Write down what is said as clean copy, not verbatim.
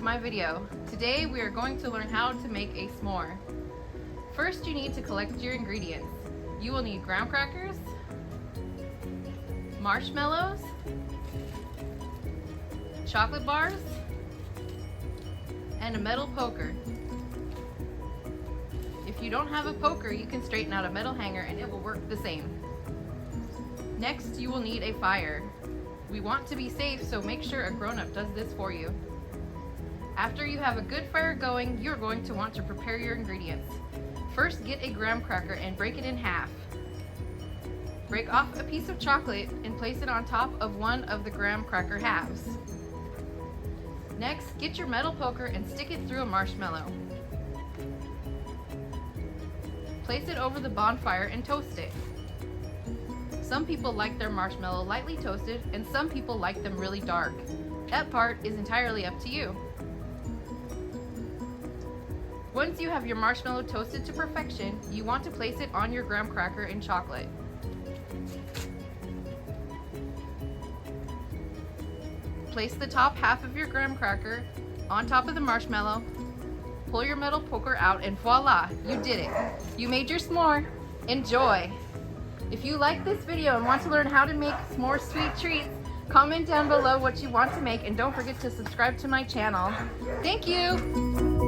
my video. Today we are going to learn how to make a s'more. First you need to collect your ingredients. You will need graham crackers, marshmallows, chocolate bars, and a metal poker. If you don't have a poker, you can straighten out a metal hanger and it will work the same. Next, you will need a fire. We want to be safe, so make sure a grown-up does this for you. After you have a good fire going, you're going to want to prepare your ingredients. First, get a graham cracker and break it in half. Break off a piece of chocolate and place it on top of one of the graham cracker halves. Next, get your metal poker and stick it through a marshmallow. Place it over the bonfire and toast it. Some people like their marshmallow lightly toasted and some people like them really dark. That part is entirely up to you. Once you have your marshmallow toasted to perfection, you want to place it on your graham cracker and chocolate. Place the top half of your graham cracker on top of the marshmallow. Pull your metal poker out and voila, you did it. You made your s'more. Enjoy! If you like this video and want to learn how to make s'more sweet treats, comment down below what you want to make and don't forget to subscribe to my channel. Thank you!